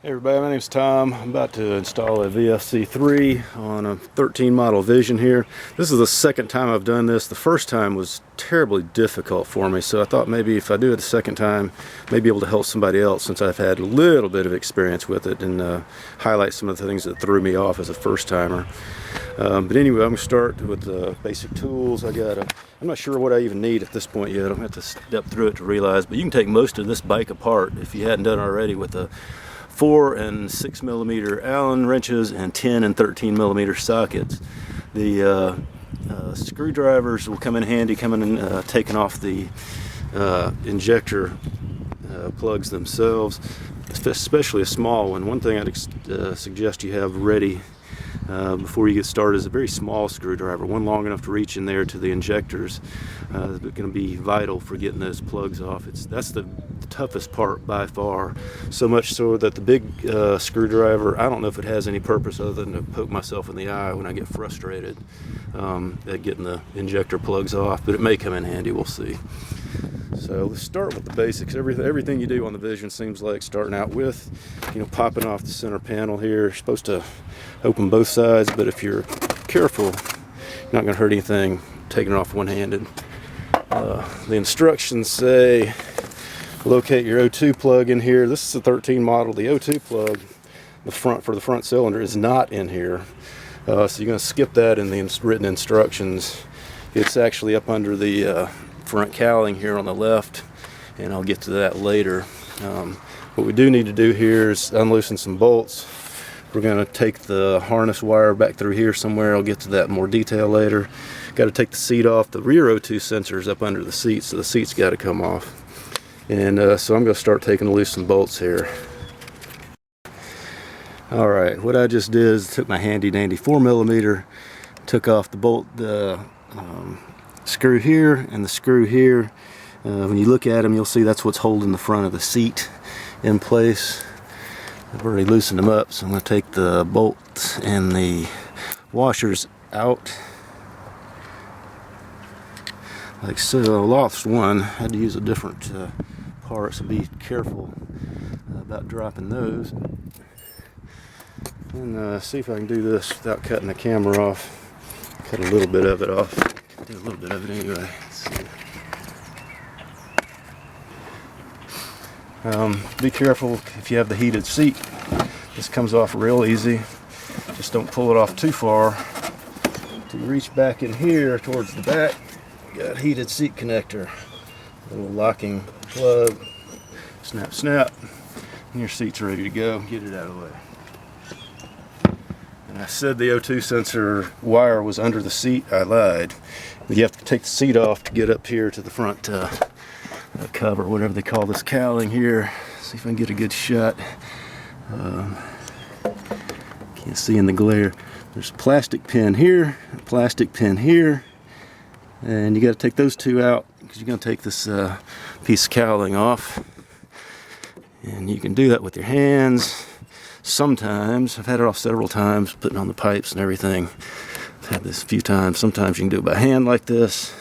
Hey everybody, my name's Tom. I'm about to install a VFC-III on a 13 model Vision here. This is the second time I've done this. The first time was terribly difficult for me, so I thought maybe if I do it the second time, maybe able to help somebody else since I've had a little bit of experience with it and highlight some of the things that threw me off as a first timer. But anyway, I'm going to start with the basic tools. I'm not sure what I even need at this point yet. I'm going to have to step through it to realize, but you can take most of this bike apart if you hadn't done already with the 4 and 6 millimeter Allen wrenches and 10 and 13 millimeter sockets. The screwdrivers will come in handy taking off the injector plugs themselves, especially a small one. One thing I'd suggest you have ready before you get started is a very small screwdriver, one long enough to reach in there to the injectors. It's going to be vital for getting those plugs off. That's the toughest part by far, so much so that the big screwdriver, I don't know if it has any purpose other than to poke myself in the eye when I get frustrated at getting the injector plugs off, but it may come in handy, we'll see. So let's start with the basics. Everything you do on the Vision seems like starting out with, popping off the center panel here. You're supposed to open both sides, but if you're careful, you're not going to hurt anything taking it off one-handed. The instructions say locate your O2 plug in here. This is a 13 model. The O2 plug, for the front cylinder, is not in here. So you're going to skip that in the written instructions. It's actually up under the front cowling here on the left, and I'll get to that later. What we do need to do here is unloosen some bolts. We're going to take the harness wire back through here somewhere. I'll get to that in more detail later. Got to take the seat off. The rear O2 sensor is up under the seat, so the seat's got to come off. And so I'm going to start taking loose some bolts here. Alright, what I just did is took my handy dandy 4 millimeter, took off the bolt, the screw here and the screw here. When you look at them, you'll see that's what's holding the front of the seat in place. I've already loosened them up, so I'm going to take the bolts and the washers out like so. I lost one. I had to use a different part, so be careful about dropping those. And see if I can do this without cutting the camera off. Cut a little bit of it off. Do a little bit of it anyway. Be careful if you have the heated seat. This comes off real easy. Just don't pull it off too far. To reach back in here towards the back, you got a heated seat connector. Little locking plug. Snap, snap. And your seat's ready to go. Get it out of the way. And I said the O2 sensor wire was under the seat. I lied. You have to take the seat off to get up here to the front cover, whatever they call this cowling here. See if I can get a good shot. Can't see in the glare. There's a plastic pin here, a plastic pin here, and you got to take those two out because you're going to take this piece of cowling off. And you can do that with your hands. Sometimes, I've had it off several times, putting on the pipes and everything. I've had this a few times. Sometimes you can do it by hand like this.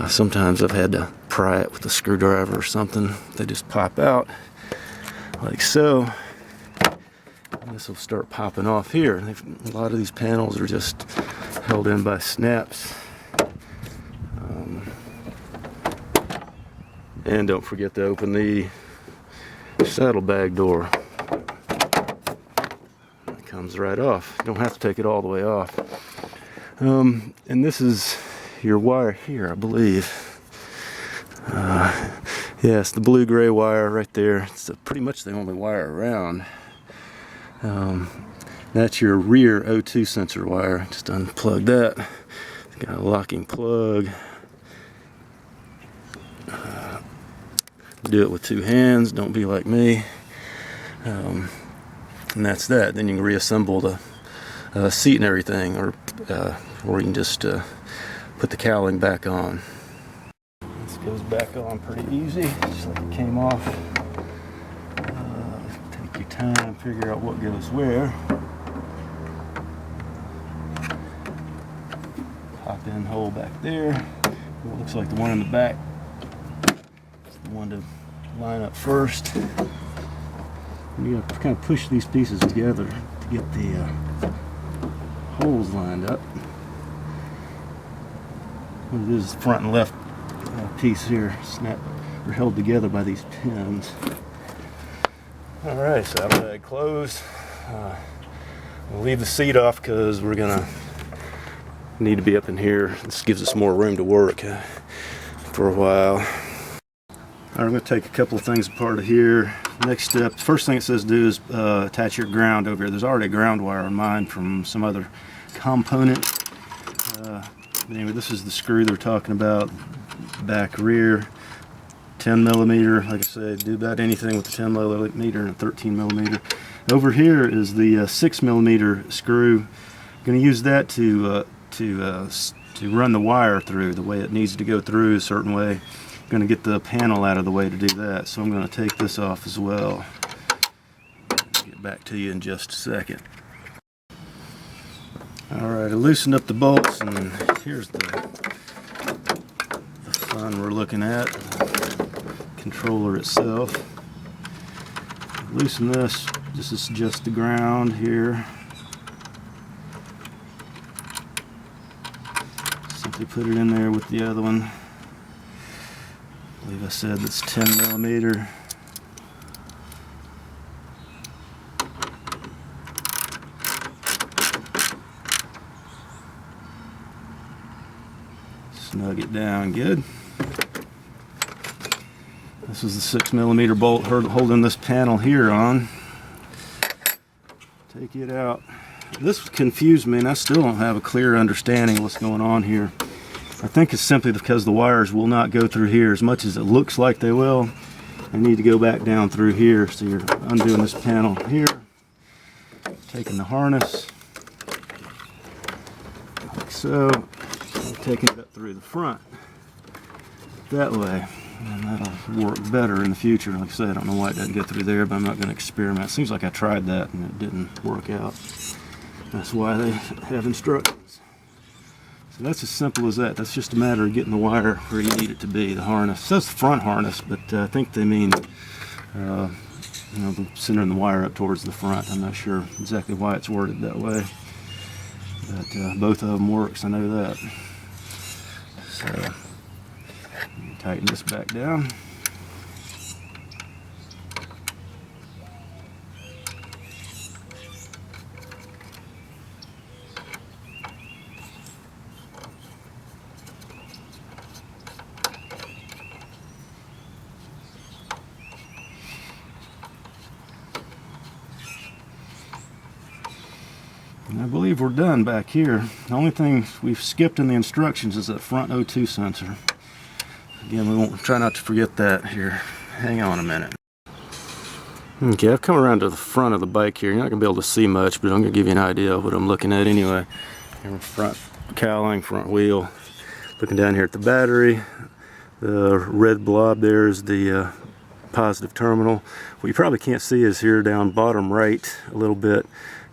Sometimes I've had to pry it with a screwdriver or something. They just pop out like so. And this will start popping off here. A lot of these panels are just held in by snaps. And don't forget to open the saddlebag door. It comes right off. You don't have to take it all the way off. And this is your wire here, I believe. Yes, the blue-gray wire right there. It's pretty much the only wire around. That's your rear O2 sensor wire. Just unplug that. It's got a locking plug. Do it with two hands. Don't be like me. And that's that. Then you can reassemble the seat and everything, or you can just put the cowling back on. This goes back on pretty easy, just like it came off. Take your time, figure out what goes where. Pop in hole back there. What looks like the one in the back. It's the one to line up first. And you have to kind of push these pieces together to get the holes lined up. What it is, the front and left piece here snap are held together by these pins. Alright, saddlebag closed. We'll leave the seat off because we're gonna need to be up in here. This gives us more room to work for a while. Alright, I'm going to take a couple of things apart of here. Next step, first thing it says do is attach your ground over here. There's already a ground wire on mine from some other component. But anyway, this is the screw they're talking about. Back rear, 10 millimeter. Like I said, do about anything with the 10 millimeter and a 13 millimeter. Over here is the 6 millimeter screw. I'm going to use that to run the wire through the way it needs to go through a certain way. I'm going to get the panel out of the way to do that, so I'm going to take this off as well. Get back to you in just a second. Alright, I loosened up the bolts, and here's the fun we're looking at. The controller itself. Loosen this. This is just the ground here. Simply put it in there with the other one. I believe I said that's 10 millimeter. Snug it down good. This is the 6 millimeter bolt holding this panel here on. Take it out. This confused me, and I still don't have a clear understanding of what's going on here. I think it's simply because the wires will not go through here as much as it looks like they will. They need to go back down through here. So you're undoing this panel here, taking the harness like so, and taking it up through the front that way. And that'll work better in the future. Like I said, I don't know why it doesn't go through there, but I'm not going to experiment. It seems like I tried that and it didn't work out. That's why they have instructions. So that's as simple as that. That's just a matter of getting the wire where you need it to be, the harness. It says the front harness, but I think they mean centering the wire up towards the front. I'm not sure exactly why it's worded that way. But both of them works, I know that. So tighten this back down. And I believe we're done back here. The only thing we've skipped in the instructions is that front O2 sensor. Again, we won't try not to forget that here. Hang on a minute. Okay, I've come around to the front of the bike here. You're not going to be able to see much, but I'm going to give you an idea of what I'm looking at anyway. Here, front cowling, front wheel. Looking down here at the battery. The red blob there is the positive terminal. What you probably can't see is here down bottom right a little bit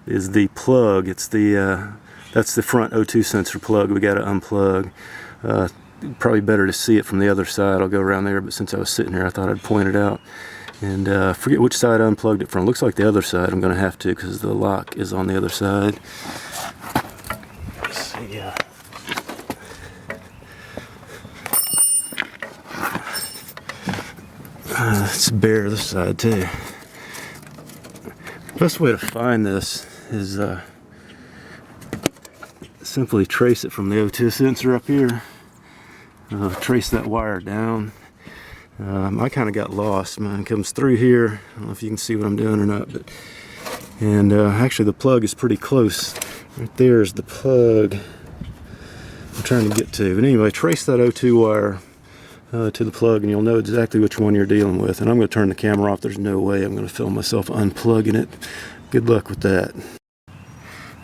is the plug. It's the that's the front O2 sensor plug we got to unplug. Probably better to see it from the other side. I'll go around there, but since I was sitting here I thought I'd point it out. And forget which side I unplugged it from. Looks like the other side. I'm going to have to because the lock is on the other side. Let's see. It's bare this side too. The best way to find this is simply trace it from the O2 sensor up here. Trace that wire down. I kind of got lost. Mine comes through here. I don't know if you can see what I'm doing or not, but actually the plug is pretty close. Right there is the plug I'm trying to get to. But anyway, trace that O2 wire to the plug and you'll know exactly which one you're dealing with. And I'm going to turn the camera off. There's no way I'm going to film myself unplugging it. Good luck with that.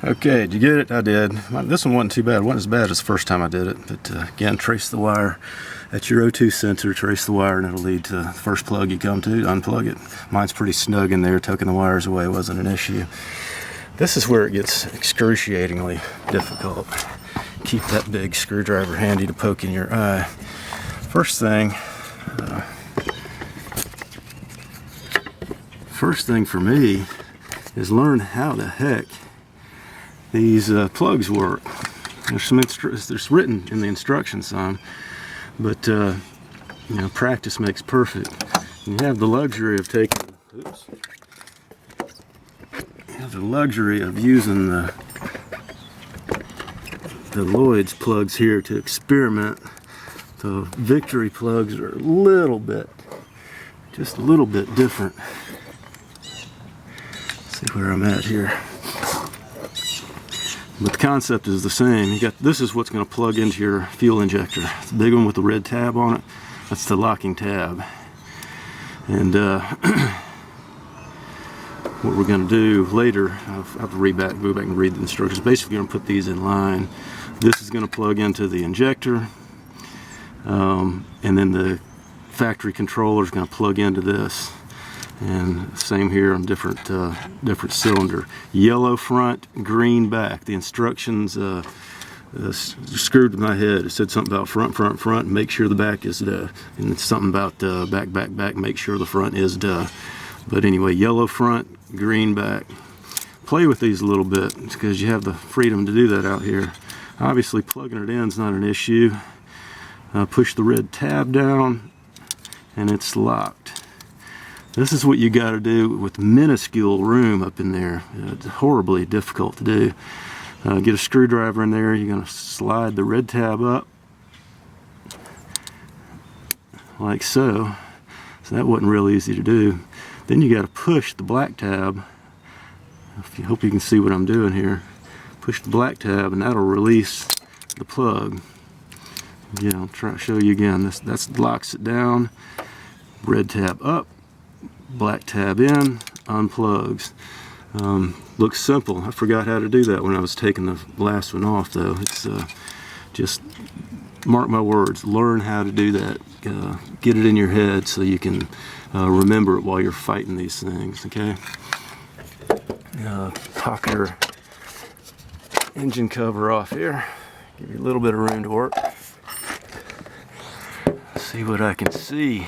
Okay, did you get it? I did. This one wasn't too bad. It wasn't as bad as the first time I did it. But again, trace the wire at your O2 sensor. Trace the wire and it'll lead to the first plug you come to. Unplug it. Mine's pretty snug in there. Tucking the wires away wasn't an issue. This is where it gets excruciatingly difficult. Keep that big screwdriver handy to poke in your eye. First thing, First thing for me is learn how the heck these plugs work. There's some there's written in the instructions some, but you know, practice makes perfect. You have the luxury of taking, oops, you have the luxury of using the Lloyd's plugs here to experiment. The Victory plugs are a little bit, just a little bit different. Let's see where I'm at here. But the concept is the same. You got, this is what's going to plug into your fuel injector. It's the big one with the red tab on it. That's the locking tab. And what we're going to do later, I'll have to go back and read the instructions. Basically, we're going to put these in line. This is going to plug into the injector, and then the factory controller is going to plug into this. And same here on different cylinder. Yellow front, green back. The instructions screwed to my head. It said something about front. Make sure the back is and it's something about back. Make sure the front is But anyway, yellow front, green back. Play with these a little bit because you have the freedom to do that out here. Obviously, plugging it in is not an issue. Push the red tab down, and it's locked. This is what you got to do with minuscule room up in there. It's horribly difficult to do. Get a screwdriver in there. You're going to slide the red tab up like so. So that wasn't real easy to do. Then you got to push the black tab. I hope you can see what I'm doing here. Push the black tab, and that'll release the plug. Again, I'll try to show you again. That locks it down. Red tab up. Black tab in, unplugs. Looks simple. I forgot how to do that when I was taking the last one off, though. It's just mark my words. Learn how to do that. Get it in your head so you can remember it while you're fighting these things. Okay. Pop your engine cover off here. Give you a little bit of room to work. See what I can see.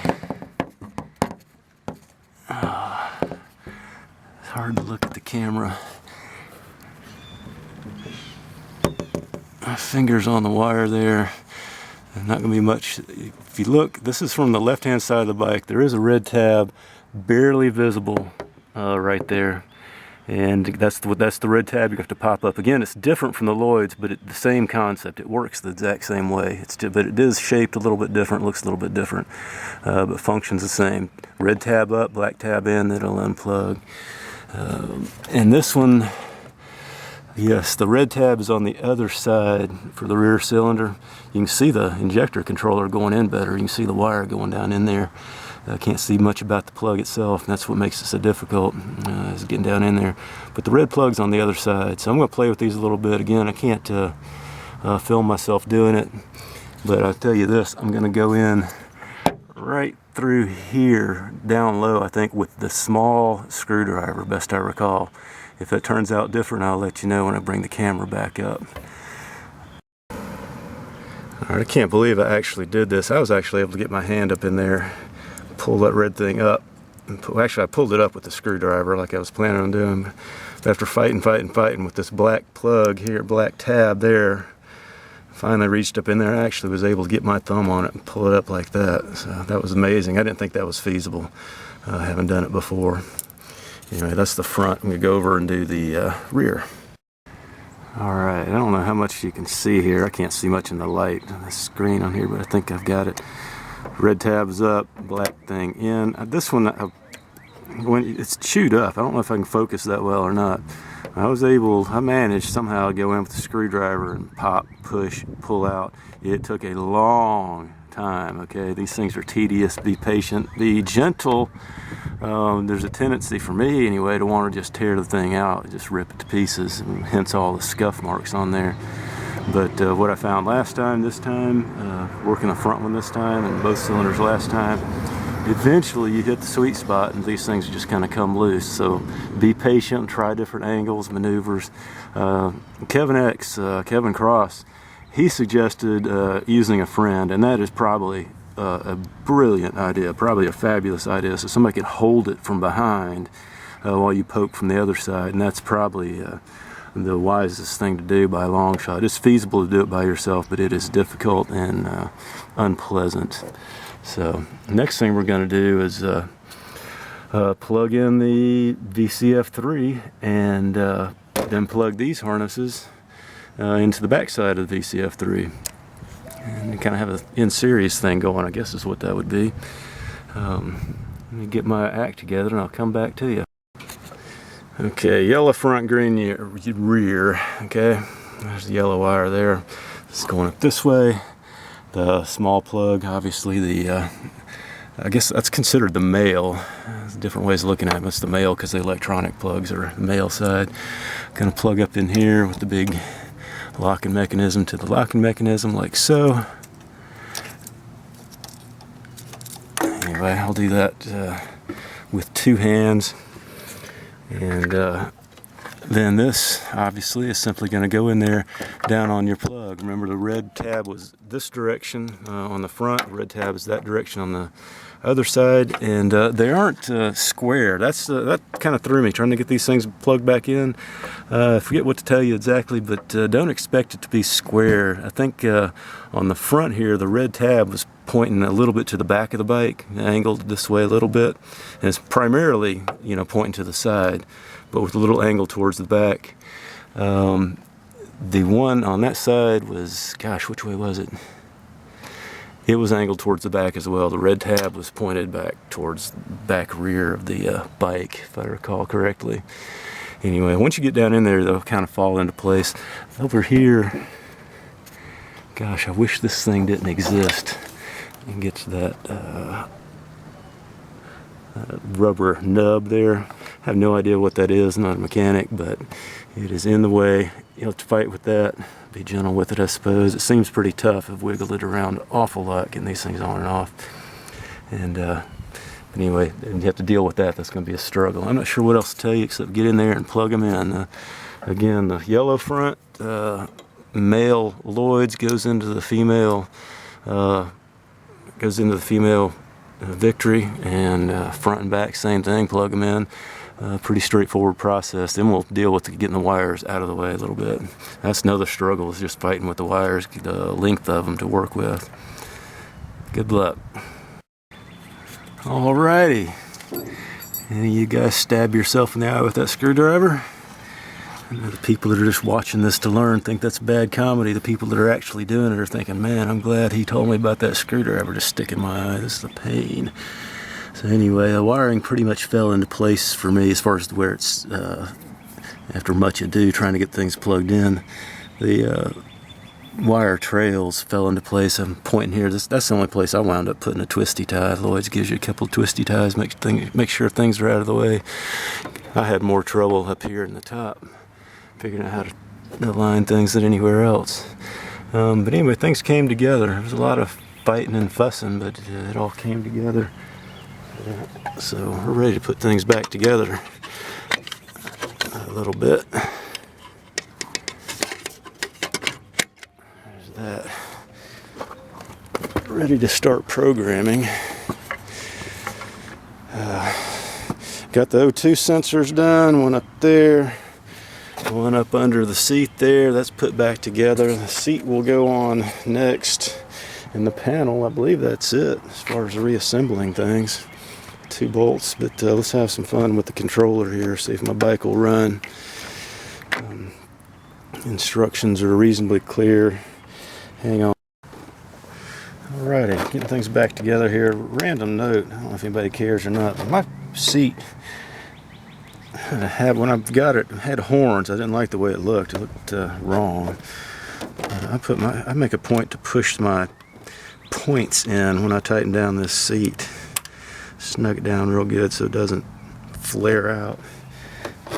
It's hard to look at the camera. My finger's on the wire there. There's not going to be much. If you look, this is from the left-hand side of the bike. There is a red tab, barely visible right there. And that's the red tab you have to pop up. Again, it's different from the Lloyd's, but the same concept. It works the exact same way. But it is shaped a little bit different, looks a little bit different, but functions the same. Red tab up, black tab in, then it'll unplug. And this one, yes, the red tab is on the other side for the rear cylinder. You can see the injector controller going in better. You can see the wire going down in there. Can't see much about the plug itself, and that's what makes it so difficult, is getting down in there. But the red plug's on the other side, so I'm going to play with these a little bit. Again, I can't film myself doing it, but I'll tell you this, I'm going to go in right through here, down low, I think, with the small screwdriver, best I recall. If it turns out different, I'll let you know when I bring the camera back up. Alright, I can't believe I actually did this. I was actually able to get my hand up in there, pull that red thing up. Actually, I pulled it up with the screwdriver like I was planning on doing. But after fighting with this black plug here, black tab there, finally reached up in there. I actually was able to get my thumb on it and pull it up like that. So that was amazing. I didn't think that was feasible. I haven't done it before. Anyway, that's the front. I'm going to go over and do the rear. Alright, I don't know how much you can see here. I can't see much in the light on the screen on here, but I think I've got it. Red tab's up, black thing in. This one, when it's chewed up, I don't know if I can focus that well or not. I managed somehow to go in with the screwdriver and pop, push, pull out. It took a long time, okay? These things are tedious. Be patient, be gentle. There's a tendency for me anyway to want to just tear the thing out, just rip it to pieces, and hence all the scuff marks on there. But what I found last time, this time, working the front one this time and both cylinders last time, eventually you hit the sweet spot and these things just kind of come loose. So be patient, try different angles, maneuvers. Kevin Cross, he suggested using a friend, and that is probably a brilliant idea, probably a fabulous idea, so somebody could hold it from behind while you poke from the other side, and that's probably the wisest thing to do by a long shot. It's feasible to do it by yourself, but it is difficult and unpleasant. So next thing we're going to do is plug in the VCF-III and then plug these harnesses into the backside of the VCF-III. And you kind of have an in-series thing going, I guess is what that would be. Let me get my act together and I'll come back to you. Okay, yellow front, green rear. Okay, there's the yellow wire there. It's going up this way. The small plug, obviously the, I guess that's considered the male. There's different ways of looking at it. It's the male because the electronic plugs are the male side. Gonna plug up in here with the big locking mechanism to the locking mechanism, like so. Anyway, I'll do that with two hands. And then this obviously is simply going to go in there down on your plug. Remember, the red tab was this direction on the front, the red tab is that direction on the other side, and they aren't square. That kind of threw me trying to get these things plugged back in. I forget what to tell you exactly, but don't expect it to be square. I think on the front here, the red tab was pointing a little bit to the back of the bike, angled this way a little bit, and it's primarily, you know, pointing to the side, but with a little angle towards the back. The one on that side was, gosh, which way was it? It was angled towards the back as well. The red tab was pointed back towards the back rear of the bike, if I recall correctly. Anyway, once you get down in there, they'll kind of fall into place. Over here, gosh, I wish this thing didn't exist. And get to that rubber nub there. I have no idea what that is, not a mechanic, but it is in the way. You'll have to fight with that. Be gentle with it, I suppose. It seems pretty tough. I've wiggled it around an awful lot, getting these things on and off. And anyway, you have to deal with that. That's going to be a struggle. I'm not sure what else to tell you except get in there and plug them in. Again, the yellow front, male Lloyd's goes into the female Victory, and front and back same thing, plug them in. Pretty straightforward process. Then we'll deal with getting the wires out of the way a little bit. That's another struggle, is just fighting with the wires, the length of them to work with. Good luck. Alrighty, any of you guys stab yourself in the eye with that screwdriver? I know the people that are just watching this to learn think that's bad comedy. The people that are actually doing it are thinking, man, I'm glad he told me about that screwdriver to stick in my eye. This is a pain. So anyway, the wiring pretty much fell into place for me as far as where it's, after much ado, trying to get things plugged in. The wire trails fell into place. I'm pointing here. That's the only place I wound up putting a twisty tie. Lloyd's gives you a couple of twisty ties, make sure things are out of the way. I had more trouble up here in the top, figuring out how to align things than anywhere else. But anyway, things came together. There was a lot of fighting and fussing, but it all came together. So we're ready to put things back together a little bit. There's that. Ready to start programming. Got the O2 sensors done, one up there, one up under the seat there. That's put back together. The seat will go on next. And the panel, I believe that's it as far as reassembling things. 2 bolts, but let's have some fun with the controller here, see if my bike will run. Instructions are reasonably clear. Hang on. Alrighty, getting things back together here. Random note, I don't know if anybody cares or not, but my seat, when I got it had horns. I didn't like the way it looked. It looked wrong. I make a point to push my points in when I tighten down this seat. Snug it down real good so it doesn't flare out.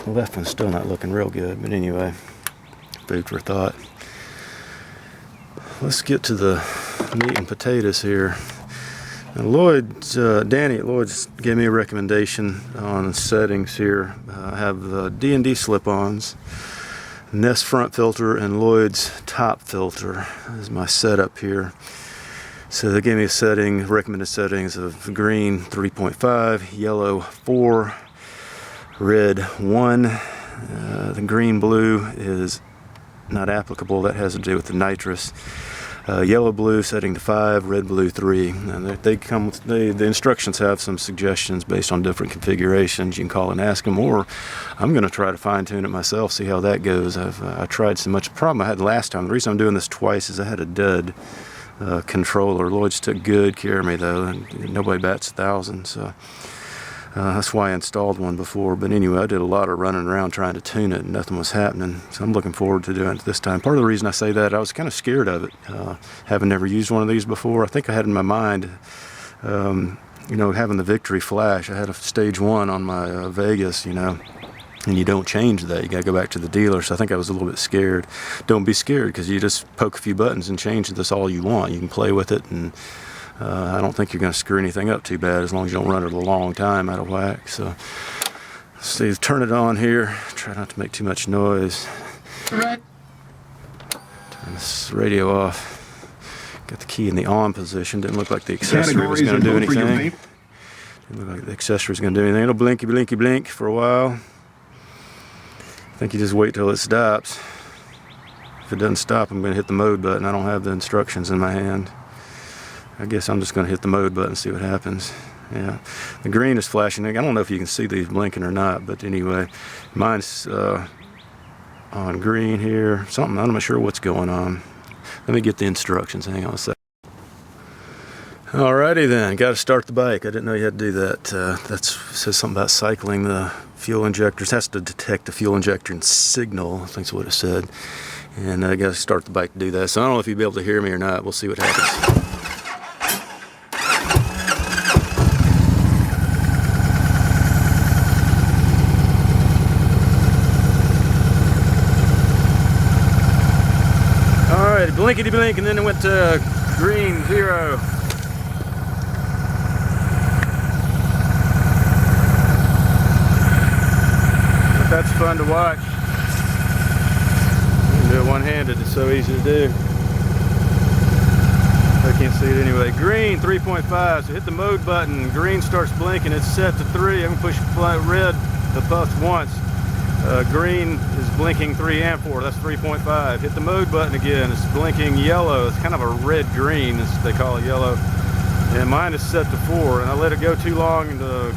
The left one's still not looking real good, but anyway, food for thought. Let's get to the meat and potatoes here. Now Danny at Lloyd's gave me a recommendation on settings here. I have the D&D slip-ons, Nest front filter, and Lloyd's top filter is my setup here. So they gave me a setting, recommended settings of green 3.5, yellow 4, red 1. The green blue is not applicable. That has to do with the nitrous. Yellow blue setting to 5, red blue 3. And the instructions have some suggestions based on different configurations. You can call and ask them, or I'm going to try to fine tune it myself, see how that goes. I tried so much. The problem I had last time, the reason I'm doing this twice, is I had a dud controller. Lloydz took good care of me though, and nobody bats 1,000. So that's why I installed one before. But anyway, I did a lot of running around trying to tune it and nothing was happening. So I'm looking forward to doing it this time. Part of the reason I say that, I was kind of scared of it. Having never used one of these before, I think I had in my mind, having the victory flash. I had a stage 1 on my Vegas, and you don't change that. You got to go back to the dealer. So I think I was a little bit scared. Don't be scared, because you just poke a few buttons and change this all you want. You can play with it, and I don't think you're going to screw anything up too bad, as long as you don't run it a long time out of whack. So let's see, turn it on here. Try not to make too much noise. Turn this radio off. Got the key in the on position. Didn't look like the accessory was going to do anything. Didn't look like the accessory was going to do anything. It'll blinky, blinky, blink for a while. I think you just wait till it stops. If it doesn't stop, I'm going to hit the mode button. I don't have the instructions in my hand. I guess I'm just going to hit the mode button and see what happens. Yeah, the green is flashing. I don't know if you can see these blinking or not, but anyway, mine's on green here. I'm not sure what's going on. Let me get the instructions. Hang on a second. Alrighty then, got to start the bike. I didn't know you had to do that. That says something about cycling the fuel injectors. It has to detect the fuel injector and signal, I think's what it said. And I got to start the bike to do that. So I don't know if you'll be able to hear me or not. We'll see what happens. Blinkety blink, and then it went to green 0. But that's fun to watch. You can do it one-handed. It's so easy to do. I can't see it anyway. Green 3.5. So hit the mode button. Green starts blinking. It's set to 3. I'm gonna push red the puff once. Green is blinking 3 and 4, that's 3.5. Hit the mode button again, it's blinking yellow. It's kind of a red-green, they call it yellow. And mine is set to 4, and I let it go too long, and it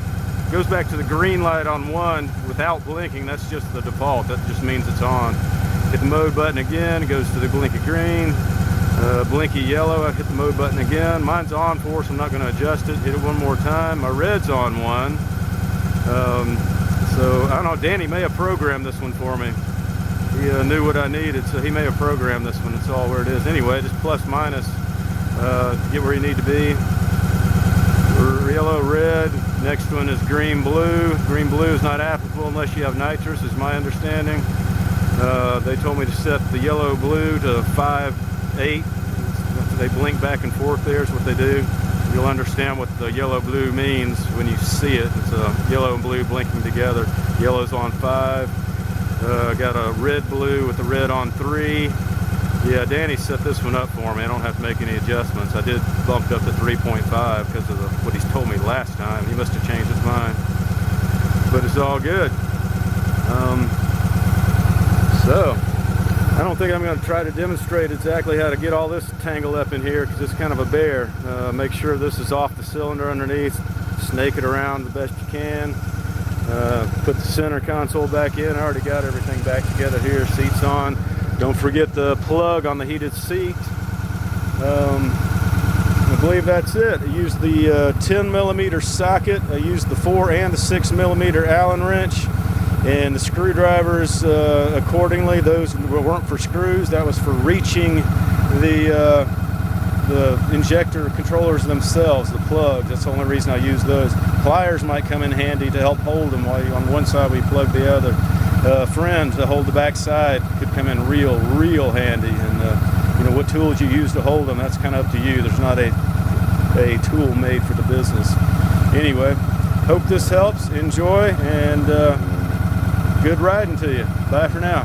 goes back to the green light on 1 without blinking. That's just the default, that just means it's on. Hit the mode button again, it goes to the blinky green, blinky yellow. I hit the mode button again. Mine's on 4, so I'm not going to adjust it. Hit it one more time. My red's on 1. So, I don't know, Danny may have programmed this one for me. He knew what I needed, so he may have programmed this one. That's all where it is. Anyway, just plus minus to get where you need to be. Yellow, red. Next one is green, blue. Green, blue is not applicable unless you have nitrous, is my understanding. They told me to set the yellow, blue to 5, 8. They blink back and forth there is what they do. You'll understand what the yellow-blue means when you see it. It's yellow and blue blinking together. Yellow's on 5. Got a red-blue with the red on 3. Yeah, Danny set this one up for me. I don't have to make any adjustments. I did bump it up to 3.5 because of what he's told me last time. He must have changed his mind. But it's all good. So, I don't think I'm going to try to demonstrate exactly how to get all this tangled up in here, because it's kind of a bear. Make sure this is off the cylinder underneath. Snake it around the best you can. Put the center console back in. I already got everything back together here. Seats on. Don't forget the plug on the heated seat. I believe that's it. I used the 10mm socket. I used the 4 and the 6mm Allen wrench. And the screwdrivers accordingly. Those weren't for screws. That was for reaching the injector controllers themselves, the plugs. That's the only reason I use those. Pliers might come in handy to help hold them while on one side we plug the other. Friend to hold the back side could come in real handy. And what tools you use to hold them, that's kind of up to you. There's not a tool made for the business. Anyway, hope this helps. Enjoy, and good riding to you. Bye for now.